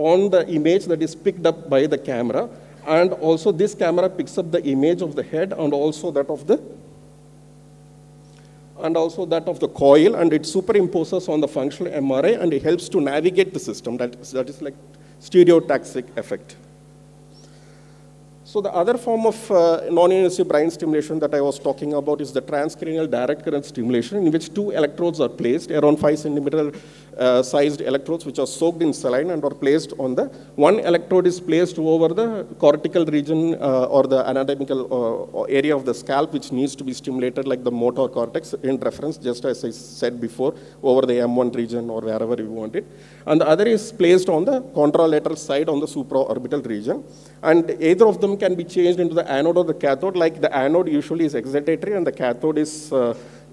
on the image that is picked up by the camera, and also this camera picks up the image of the head and also that of the coil, and it superimposes on the functional MRI, and it helps to navigate the system. That is like stereotaxic effect. So the other form of non-invasive brain stimulation that I was talking about is the transcranial direct current stimulation, in which 2 electrodes are placed, around 5 centimeter sized electrodes, which are soaked in saline and are placed on the, one electrode is placed over the cortical region or the anatomical area of the scalp, which needs to be stimulated, like the motor cortex in reference, just as I said before, over the M1 region or wherever you want it. And the other is placed on the contralateral side on the supraorbital region. And either of them can be changed into the anode or the cathode, like the anode usually is excitatory and the cathode is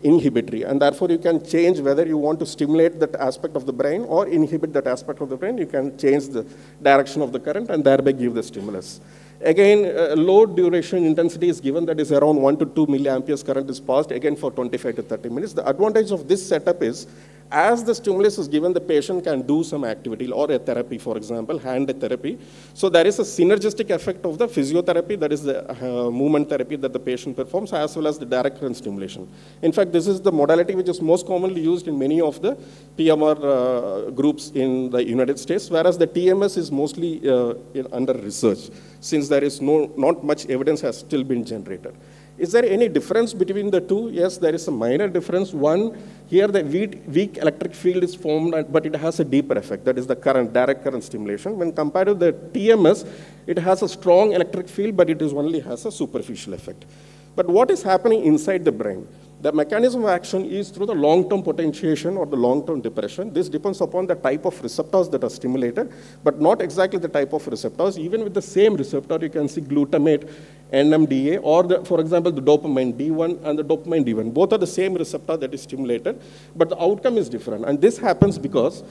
inhibitory. And therefore, you can change whether you want to stimulate that aspect of the brain or inhibit that aspect of the brain. You can change the direction of the current and thereby give the stimulus. Again, low duration intensity is given, that is around 1 to 2 milliamperes current is passed, again for 25 to 30 minutes. The advantage of this setup is, as the stimulus is given, the patient can do some activity or a therapy, for example, hand therapy. So there is a synergistic effect of the physiotherapy, that is the movement therapy that the patient performs, as well as the direct current stimulation. In fact, this is the modality which is most commonly used in many of the PMR groups in the United States, whereas the TMS is mostly under research, since there is not much evidence has still been generated. Is there any difference between the two? Yes, there is a minor difference. One, here the weak electric field is formed, but it has a deeper effect. That is the current, direct current stimulation. When compared to the TMS, it has a strong electric field, but it only has a superficial effect. But what is happening inside the brain? The mechanism of action is through the long-term potentiation or the long-term depression. This depends upon the type of receptors that are stimulated, but not exactly the type of receptors. Even with the same receptor, you can see glutamate, NMDA, or for example, the dopamine D1 and the dopamine D1. Both are the same receptor that is stimulated, but the outcome is different. And this happens because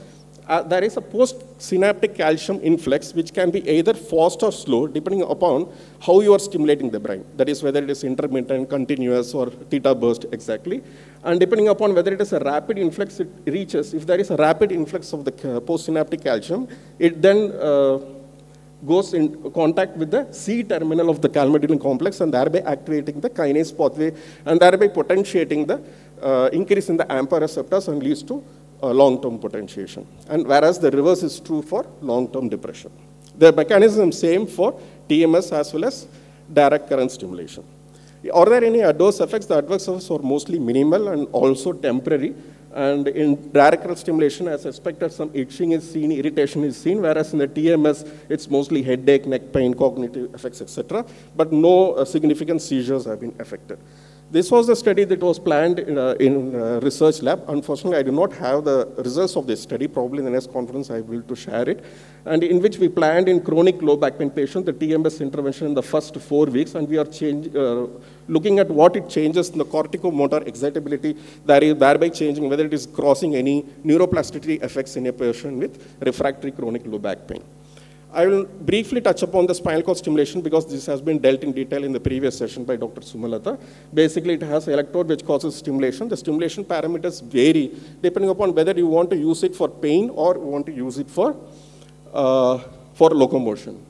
there is a post-synaptic calcium influx, which can be either fast or slow, depending upon how you are stimulating the brain. That is, whether it is intermittent, continuous, or theta burst exactly. And depending upon whether it is a rapid influx it reaches, if there is a rapid influx of the post-synaptic calcium, it then goes in contact with the C terminal of the calmodulin complex and thereby activating the kinase pathway and thereby potentiating the increase in the AMPA receptors and leads to long-term potentiation. And whereas the reverse is true for long-term depression. The mechanism is same for TMS as well as direct current stimulation. Are there any adverse effects? The adverse effects are mostly minimal and also temporary. And in direct current stimulation, as expected, some itching is seen, irritation is seen, whereas in the TMS, it's mostly headache, neck pain, cognitive effects, etc. But no significant seizures have been affected. This was a study that was planned in a research lab. Unfortunately, I do not have the results of this study. Probably in the next conference, I will to share it. And in which we planned in chronic low back pain patients, the TMS intervention in the first 4 weeks, and we are looking at what it changes in the corticomotor excitability, thereby changing whether it is crossing any neuroplasticity effects in a patient with refractory chronic low back pain. I will briefly touch upon the spinal cord stimulation because this has been dealt in detail in the previous session by Dr. Sumalata. Basically, it has an electrode which causes stimulation. The stimulation parameters vary depending upon whether you want to use it for pain or you want to use it for locomotion.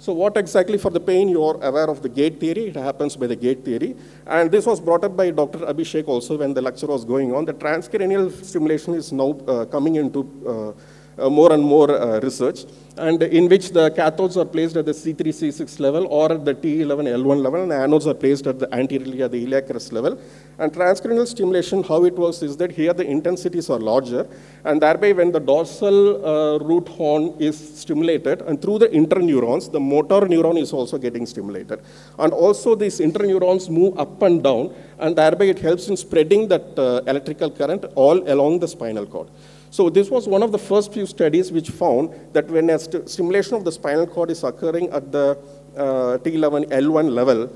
So what exactly for the pain? You are aware of the gate theory. It happens by the gate theory. And this was brought up by Dr. Abhishek also when the lecture was going on. The transcranial stimulation is now coming into more and more research, and in which the cathodes are placed at the C3, C6 level or at the T11, L1 level, and the anodes are placed at the anteriorly at the iliac crest level. And transcranial stimulation, how it works is that here the intensities are larger, and thereby when the dorsal root horn is stimulated, and through the interneurons, the motor neuron is also getting stimulated. And also these interneurons move up and down, and thereby it helps in spreading that electrical current all along the spinal cord. So this was one of the first few studies which found that when a stimulation of the spinal cord is occurring at the T11, L1 level,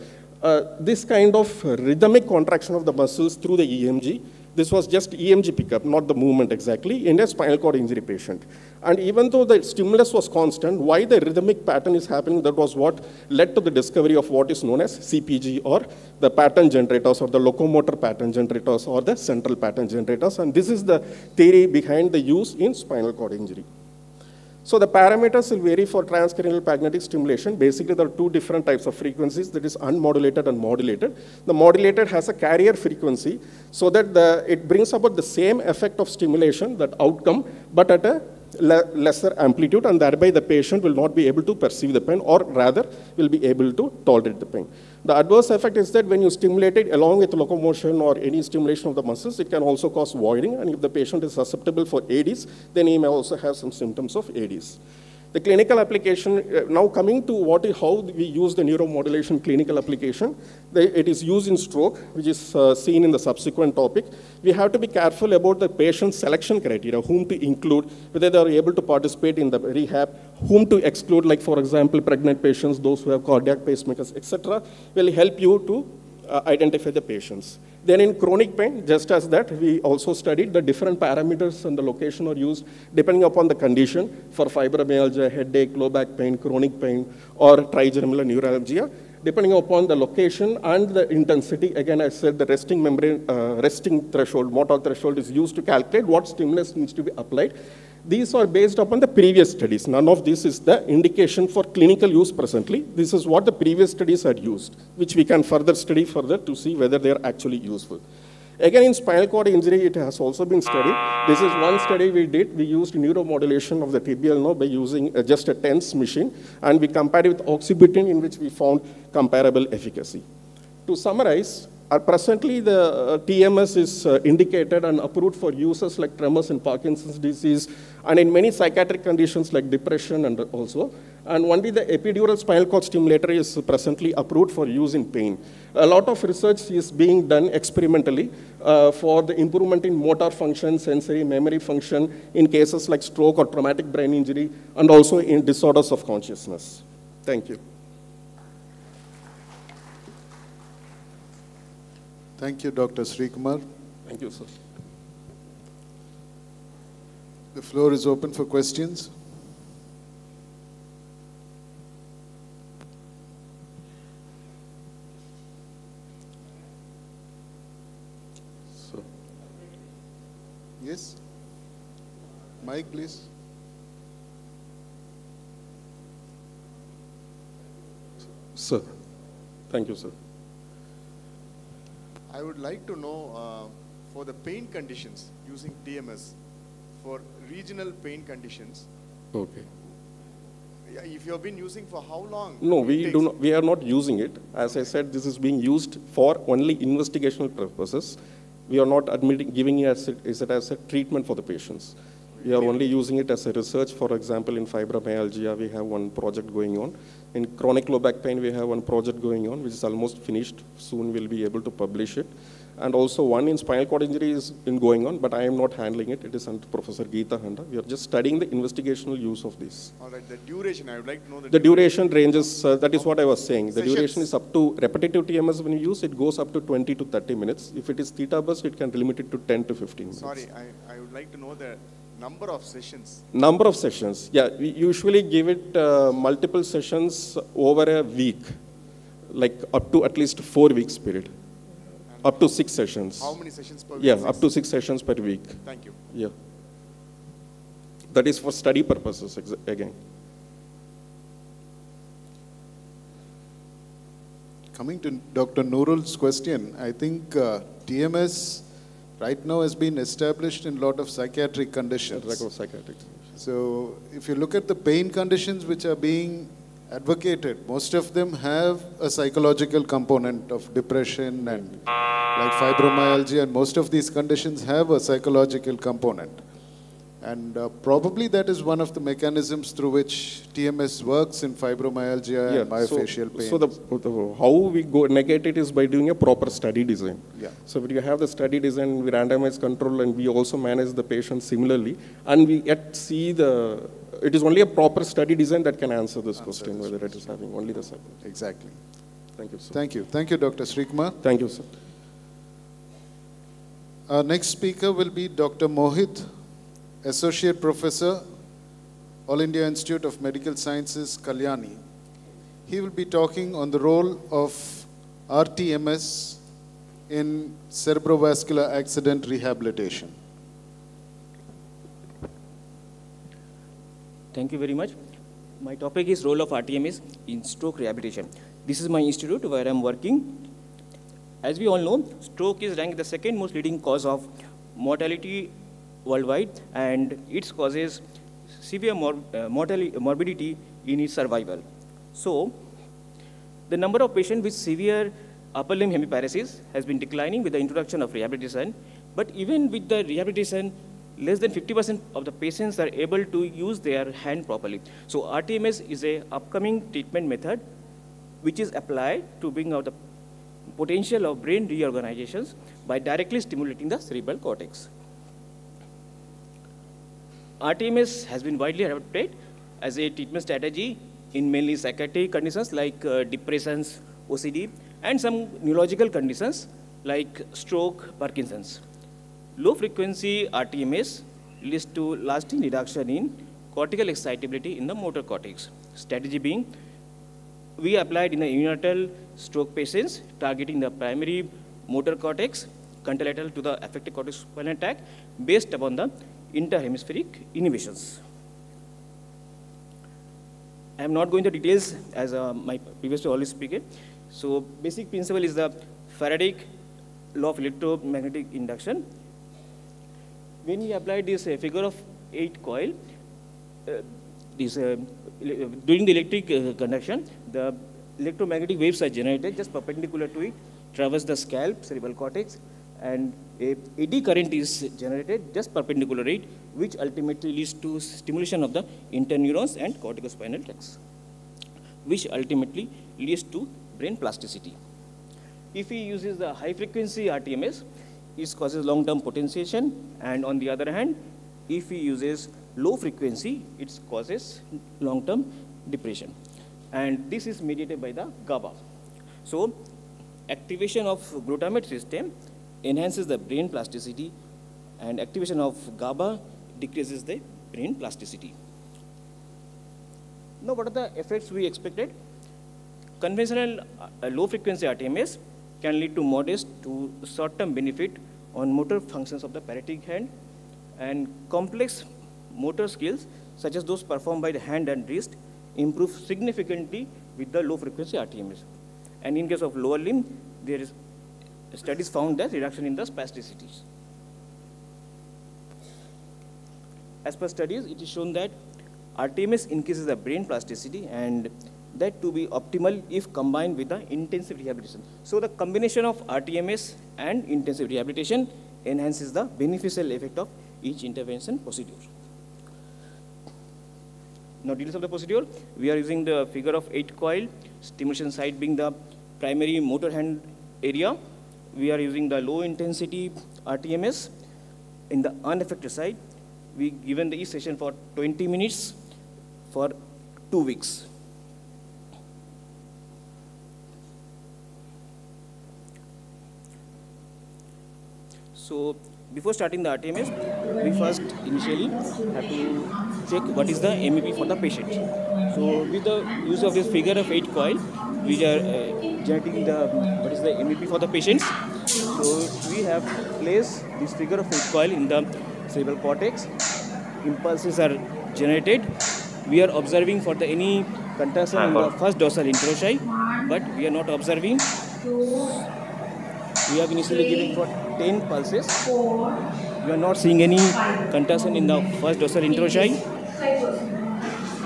this kind of rhythmic contraction of the muscles through the EMG, this was just EMG pickup, not the movement exactly, in a spinal cord injury patient. And even though the stimulus was constant, why the rhythmic pattern is happening, that was what led to the discovery of what is known as CPG, or the pattern generators, or the locomotor pattern generators, or the central pattern generators. And this is the theory behind the use in spinal cord injury. So the parameters will vary for transcranial magnetic stimulation. Basically, there are two different types of frequencies, that is unmodulated and modulated. The modulated has a carrier frequency so that it brings about the same effect of stimulation, that outcome, but at a lesser amplitude, and thereby the patient will not be able to perceive the pain, or rather will be able to tolerate the pain. The adverse effect is that when you stimulate it along with locomotion or any stimulation of the muscles, it can also cause voiding, and if the patient is susceptible for ADs, then he may also have some symptoms of ADs. The clinical application, now coming to how we use the neuromodulation clinical application, it is used in stroke, which is seen in the subsequent topic. We have to be careful about the patient selection criteria, whom to include, whether they are able to participate in the rehab, whom to exclude, like for example, pregnant patients, those who have cardiac pacemakers, etc., will help you to identify the patients. Then in chronic pain, just as that, we also studied the different parameters and the location are used depending upon the condition for fibromyalgia, headache, low back pain, chronic pain, or trigeminal neuralgia. Depending upon the location and the intensity, again, I said the resting membrane, resting threshold, Mortog threshold is used to calculate what stimulus needs to be applied. These are based upon the previous studies. None of this is the indication for clinical use presently. This is what the previous studies had used, which we can further study further to see whether they are actually useful. Again, in spinal cord injury, it has also been studied. This is one study we did. We used neuromodulation of the tibial nerve by using just a TENS machine, and we compared it with oxybutynin, in which we found comparable efficacy. To summarize, presently the TMS is indicated and approved for uses like tremors in Parkinson's disease and in many psychiatric conditions like depression and also. And only the epidural spinal cord stimulator is presently approved for use in pain. A lot of research is being done experimentally for the improvement in motor function, sensory, memory function in cases like stroke or traumatic brain injury, and also in disorders of consciousness. Thank you. Thank you, Dr. Srikumar. Thank you, sir. The floor is open for questions. So. Yes? Mike, please. Sir. Thank you, sir. I would like to know for the pain conditions using TMS, for regional pain conditions. Okay. If you have been using for how long? No, we are not using it. As I said, this is being used for only investigational purposes. We are not giving it as a treatment for the patients. We are only using it as a research. For example, in fibromyalgia, we have one project going on. In chronic low back pain, we have one project going on, which is almost finished. Soon we'll be able to publish it. And also one in spinal cord injury is going on, but I am not handling it. It is under Professor Geeta Handa. We are just studying the investigational use of this. All right, the duration, I would like to know the duration ranges, that is what I was saying. The duration is up to, repetitive TMS when you use, it goes up to 20 to 30 minutes. If it is theta burst, it can limit it to 10 to 15 minutes. Sorry, I would like to know the number of sessions. Number of sessions, yeah. We usually give it multiple sessions over a week, like up to at least 4 weeks period. Up to 6 sessions. How many sessions per week? Yeah, up to 6 sessions per week. Thank you. Yeah. That is for study purposes again. Coming to Dr. Nurul's question, I think TMS right now has been established in a lot of psychiatric conditions. So if you look at the pain conditions which are being advocated, most of them have a psychological component of depression and like fibromyalgia, and most of these conditions have a psychological component. And probably that is one of the mechanisms through which TMS works in fibromyalgia and myofascial pain. So how we go negate it is by doing a proper study design. Yeah. So when you have the study design, we randomize control, and we also manage the patient similarly, and we yet see it is only a proper study design that can answer this question, whether it is having only the side. Exactly. Thank you, sir. Thank you. Thank you, Dr. Srikumar. Thank you, sir. Our next speaker will be Dr. Mohit, Associate Professor, All India Institute of Medical Sciences, Kalyani. He will be talking on the role of RTMS in cerebrovascular accident rehabilitation. Thank you very much. My topic is role of RTMS in stroke rehabilitation. This is my institute where I'm working. As we all know, stroke is ranked the second most leading cause of mortality worldwide, and it causes severe morbidity in its survival. So, the number of patients with severe upper limb hemiparesis has been declining with the introduction of rehabilitation, but even with the rehabilitation, less than 50% of the patients are able to use their hand properly. So RTMS is a upcoming treatment method which is applied to bring out the potential of brain reorganizations by directly stimulating the cerebral cortex. RTMS has been widely adopted as a treatment strategy in mainly psychiatric conditions like depressions, OCD, and some neurological conditions like stroke, Parkinson's. Low-frequency RTMS leads to lasting reduction in cortical excitability in the motor cortex. Strategy being, we applied in the unilateral stroke patients targeting the primary motor cortex, contralateral to the affected cortex spinal tract, based upon the interhemispheric inhibitions. I am not going to details as my previous already speaker. So basic principle is the Faraday law of electromagnetic induction. When we applied this figure of 8 coil, during the electric conduction, the electromagnetic waves are generated just perpendicular to it, traverse the scalp, cerebral cortex, and a eddy current is generated just perpendicular to it, which ultimately leads to stimulation of the interneurons and corticospinal tracts, which ultimately leads to brain plasticity. If he uses the high frequency RTMS, it causes long-term potentiation, and on the other hand, if he uses low frequency, it causes long-term depression. And this is mediated by the GABA. So activation of glutamate system enhances the brain plasticity, and activation of GABA decreases the brain plasticity. Now, what are the effects we expected? Conventional low-frequency RTMS can lead to modest to short-term benefit on motor functions of the parietic hand, and complex motor skills, such as those performed by the hand and wrist, improve significantly with the low-frequency RTMS. And in case of lower limb, there is studies found that reduction in the spasticities. As per studies, it is shown that RTMS increases the brain plasticity, and that to be optimal if combined with the intensive rehabilitation. So the combination of RTMS and intensive rehabilitation enhances the beneficial effect of each intervention procedure. Now, details of the procedure, we are using the figure of 8 coil, stimulation site being the primary motor hand area. We are using the low intensity RTMS. In the unaffected side, we given the each session for 20 minutes for 2 weeks. So before starting the RTMS, we first initially have to check what is the MEP for the patient. So with the use of this figure of 8 coil, we are generating the what is the MEP for the patients. So we have placed this figure of 8 coil in the cerebral cortex. Impulses are generated. We are observing for the any contraction in the first dorsal interossei, but we are not observing. We have initially given for 10 pulses. We are not seeing any contraction in the first dorsal interossei.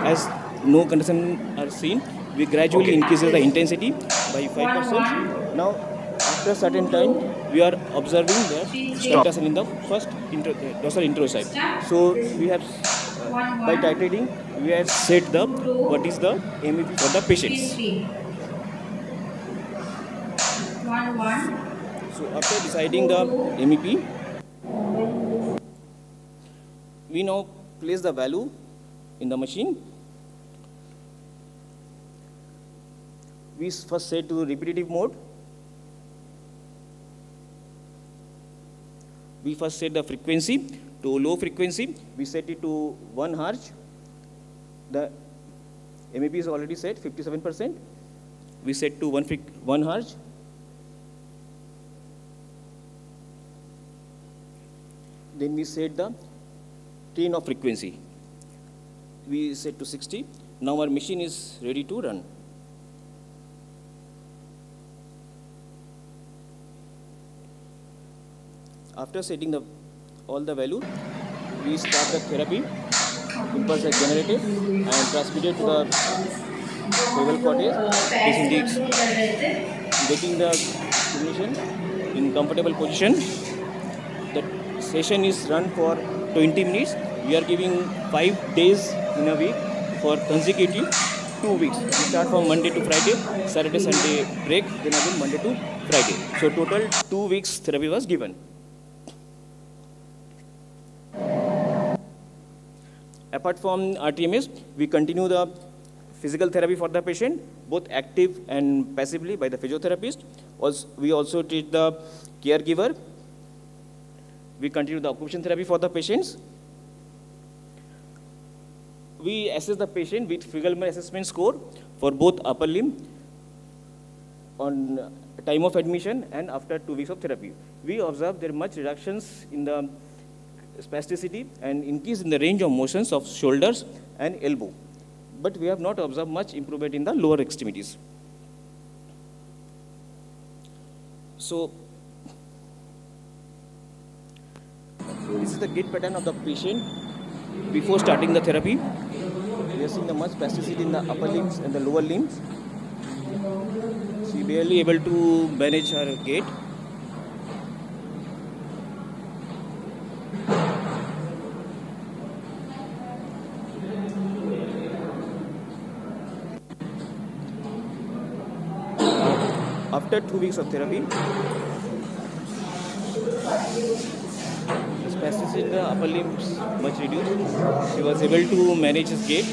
As no contraction are seen, we gradually increase the intensity by 5%. Now, after a certain time, we are observing the contraction in the first dorsal interossei. So we have, by titrating, we have set the what is the MEP for the patients. So after deciding the MEP, we now place the value in the machine. We first set to repetitive mode. We first set the frequency to low frequency. We set it to 1 Hz. The MEP is already set 57%. We set to 1 Hz. Then we set the train of frequency. we set to 60. Now our machine is ready to run. After setting all the value, we start the therapy. Impulse is generated and transmitted to the cerebral cortex. Patient is getting the stimulation in comfortable position. The session is run for 20 minutes. We are giving 5 days in a week for consecutive 2 weeks. We start from Monday to Friday, Saturday, Sunday break, then again Monday to Friday. So total 2 weeks therapy was given. Apart from RTMS, we continue the physical therapy for the patient, both active and passively by the physiotherapist. We also treat the caregiver. We continue the occupational therapy for the patients. We assess the patient with Figel assessment score for both upper limb on time of admission and after 2 weeks of therapy. We observe there are much reductions in the spasticity and increase in the range of motions of shoulders and elbow. But we have not observed much improvement in the lower extremities. So, this is the gait pattern of the patient before starting the therapy. We are seeing the much spasticity in the upper limbs and the lower limbs. She barely able to manage her gait. After 2 weeks of therapy, the spasticity in the upper limbs much reduced. She was able to manage his gait.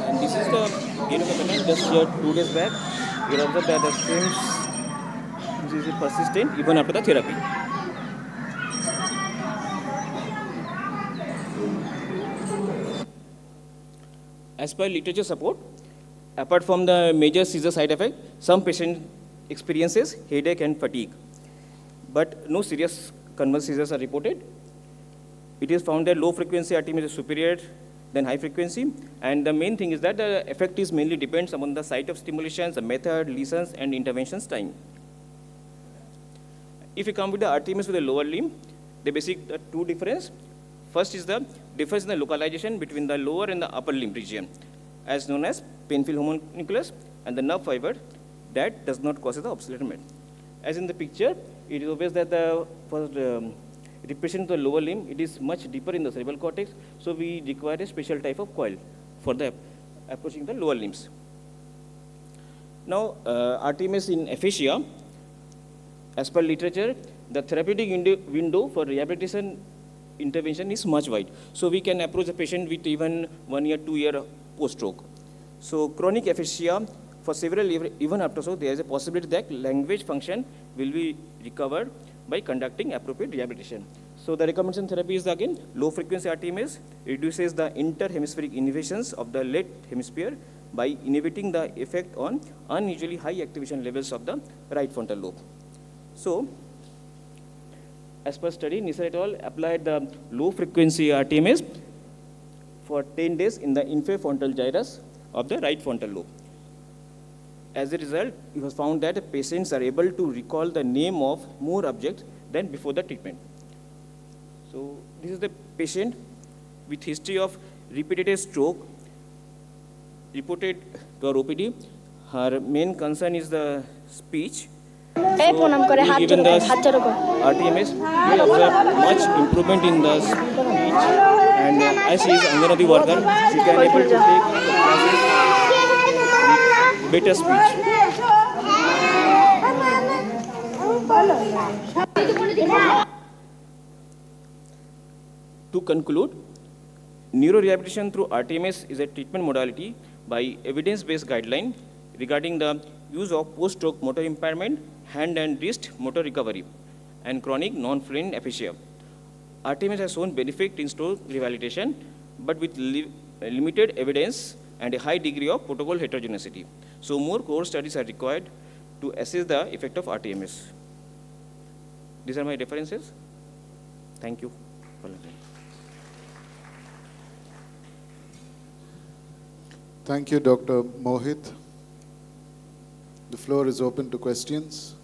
And this is the gait of the patient just here 2 days back. We observed that the same is persistent even after the therapy. As per literature support, apart from the major seizure side effect, some patient experiences headache and fatigue, but no serious convulsive seizures are reported. It is found that low frequency RTMS is superior than high frequency, and the main thing is that the effect is mainly depends upon the site of stimulations, the method, lesions, and interventions time. If you come with the RTMS with the lower limb, the two difference. First is the difference in the localization between the lower and the upper limb region, as known as painful homunculus and the nerve fiber that does not cause the obsolescence. As in the picture, it is obvious that the first repression of the lower limb, it is much deeper in the cerebral cortex, so we require a special type of coil for the approaching the lower limbs. Now, RTMS in aphasia, as per literature, the therapeutic window for rehabilitation intervention is much wide. So we can approach the patient with even 1 year, 2 year post-stroke. So chronic aphasia, for several years, even after so, there is a possibility that language function will be recovered by conducting appropriate rehabilitation. So the recommendation therapy is again low frequency RTMS reduces the interhemispheric innervations of the left hemisphere by inhibiting the effect on unusually high activation levels of the right frontal lobe. So, as per study, Nisar et al. Applied the low frequency RTMS for 10 days in the inferior frontal gyrus of the right frontal lobe. As a result, it was found that patients are able to recall the name of more objects than before the treatment. So, this is the patient with history of repeated stroke reported to our OPD. Her main concern is the speech. So, given the RTMS, we observe much improvement in the speech, and as she is Anganwadi worker, she can able to take the classes with better speech. To conclude, neurorehabilitation through RTMS is a treatment modality by evidence-based guideline regarding the use of post-stroke motor impairment, hand and wrist motor recovery, and chronic non-fluent aphasia. RTMS has shown benefit in stroke rehabilitation, but with limited evidence and a high degree of protocol heterogeneity. So more core studies are required to assess the effect of RTMS. These are my references. Thank you for listening. Thank you, Dr. Mohit. The floor is open to questions.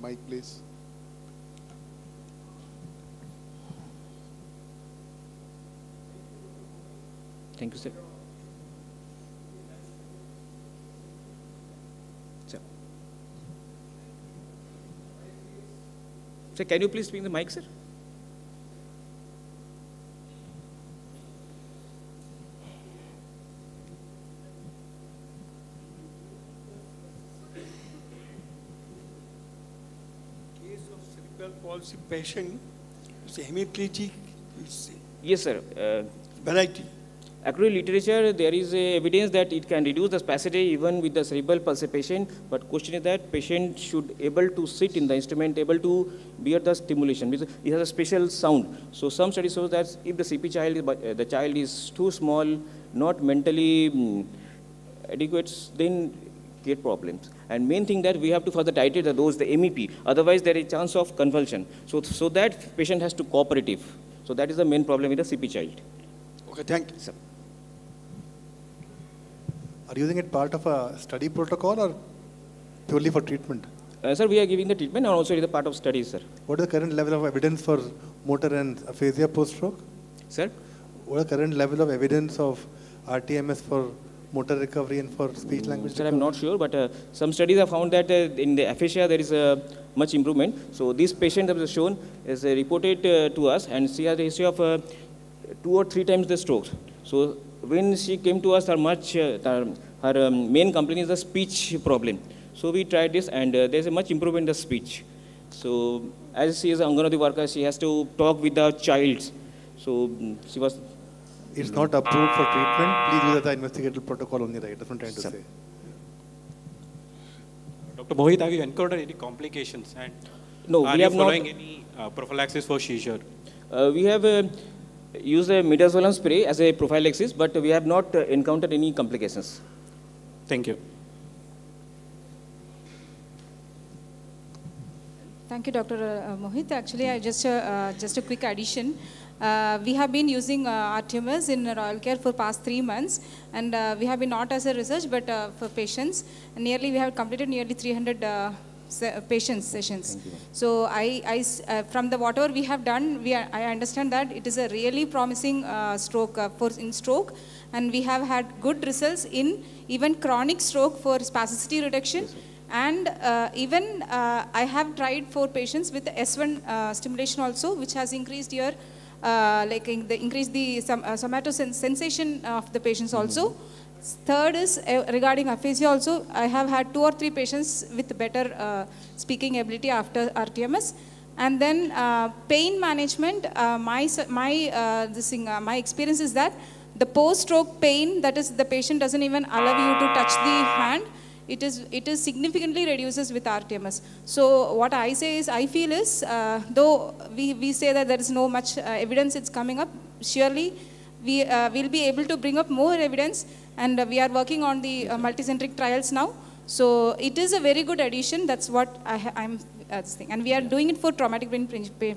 Mike, please. Thank you, sir. Sir, can you please bring the mic, sir? Case of cerebral palsy patient, it's hemiplegic, it's Yes, sir. variety. According to literature, there is evidence that it can reduce the spasticity even with the cerebral palsy patient, but question is that patient should able to sit in the instrument, able to bear the stimulation, because it has a special sound. So some studies show that if the CP child, the child is too small, not mentally adequate, then get problems. And main thing that we have to further titrate the dose, the MEP, otherwise there is chance of convulsion. So that patient has to cooperative. So that is the main problem with the CP child. Okay, thank you. Sir. Are you using it part of a study protocol or purely for treatment? Sir, we are giving the treatment and also it is a part of studies, sir. What is the current level of evidence for motor and aphasia post-stroke? Sir? What is the current level of evidence of RTMS for motor recovery and for speech language Sir, recovery? I'm not sure, but some studies have found that in the aphasia there is much improvement. So this patient that was shown is reported to us, and she has a history of 2 or 3 times the strokes. So when she came to us, her main complaint is the speech problem. So we tried this, and there's a much improvement in the speech. So as she is an Anganwadi worker, she has to talk with the child. So she was. It's not approved for treatment. Please use the investigative protocol only, right? That's what I'm trying to say. Dr. Mohit, have you encountered any complications? And No, are we you have following not. any prophylaxis for seizure? We have used a midazolam spray as a prophylaxis, but we have not encountered any complications. Thank you. Thank you, Dr. Mohit. Actually, I just a quick addition. We have been using RTMS in Royal Care for past 3 months, and we have been not as a research, but for patients. And we have completed nearly 300 patient sessions. So from the whatever we have done, I understand that it is a really promising stroke in stroke, and we have had good results in even chronic stroke for spasticity reduction. And even I have tried for patients with S1 stimulation also, which has increased your increased the sensation of the patients also. Third is regarding aphasia also. I have had 2 or 3 patients with better speaking ability after RTMS. And then pain management. My experience is that the post-stroke pain, that is the patient doesn't even allow you to touch the hand. It is significantly reduces with RTMS. So what I say is, I feel is, though we say that there is no much evidence it's coming up, surely we will be able to bring up more evidence, and we are working on the multicentric trials now. So it is a very good addition. That's what I'm saying. And we are doing it for traumatic brain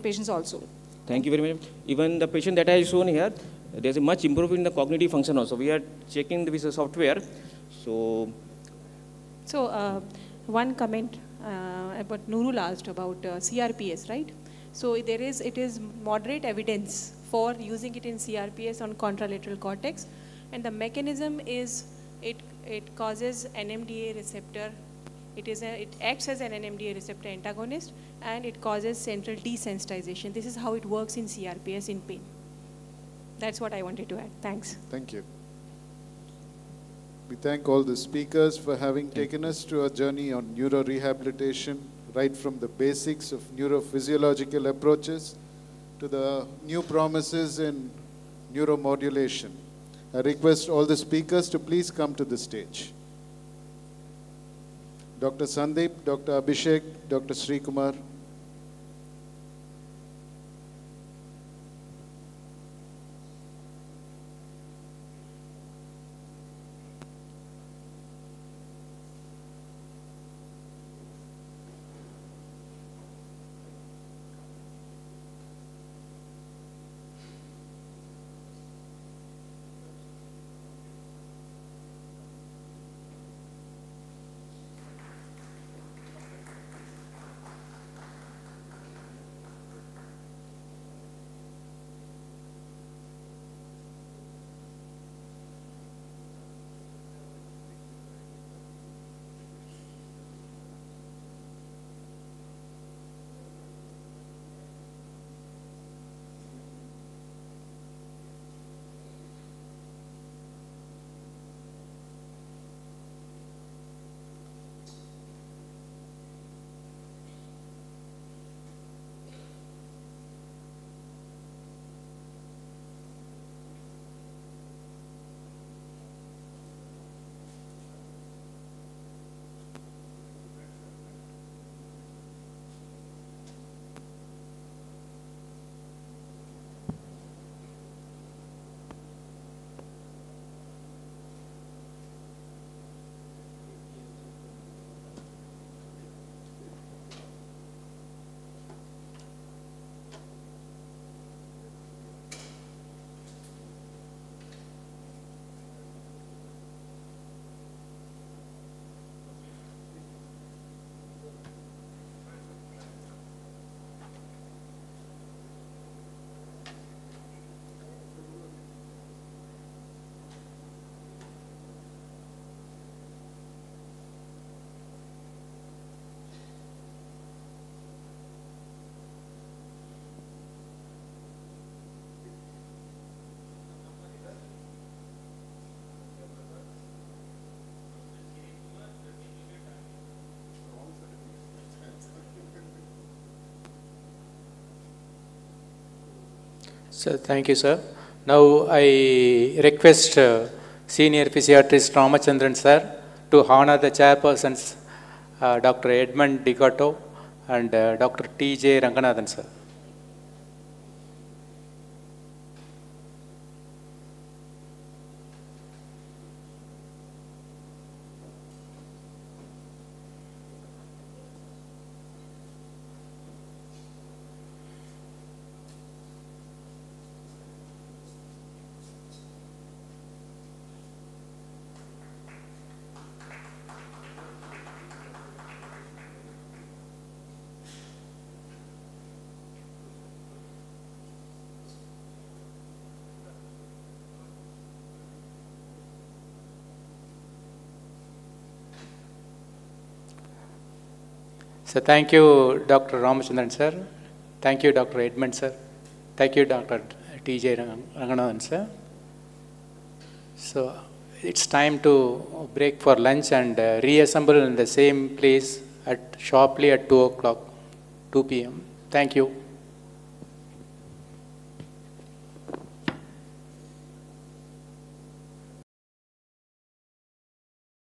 patients also. Thank you very much. Even the patient that I have shown here, there's a much improvement in the cognitive function also. We are checking with the software. So one comment about Nurul asked about CRPS, right? So it is moderate evidence for using it in CRPS on contralateral cortex, and the mechanism is it causes NMDA receptor. It acts as an NMDA receptor antagonist, and it causes central desensitization. This is how it works in CRPS in pain. That's what I wanted to add. Thanks. Thank you. We thank all the speakers for having taken us to a journey on neurorehabilitation, right from the basics of neurophysiological approaches to the new promises in neuromodulation. I request all the speakers to please come to the stage. Dr. Sandeep, Dr. Abhishek, Dr. Sri Kumar. So thank you, sir. Now I request Senior Physiatrist Ramachandran sir to honor the chairpersons, Dr. Edmund Digato and Dr. T.J. Ranganathan sir. So thank you, Dr. Ramachandran sir. Thank you, Dr. Edmund sir. Thank you, Dr. T.J. Ranganathan sir. So it's time to break for lunch and reassemble in the same place sharply at 2 o'clock, 2 p.m. Thank you.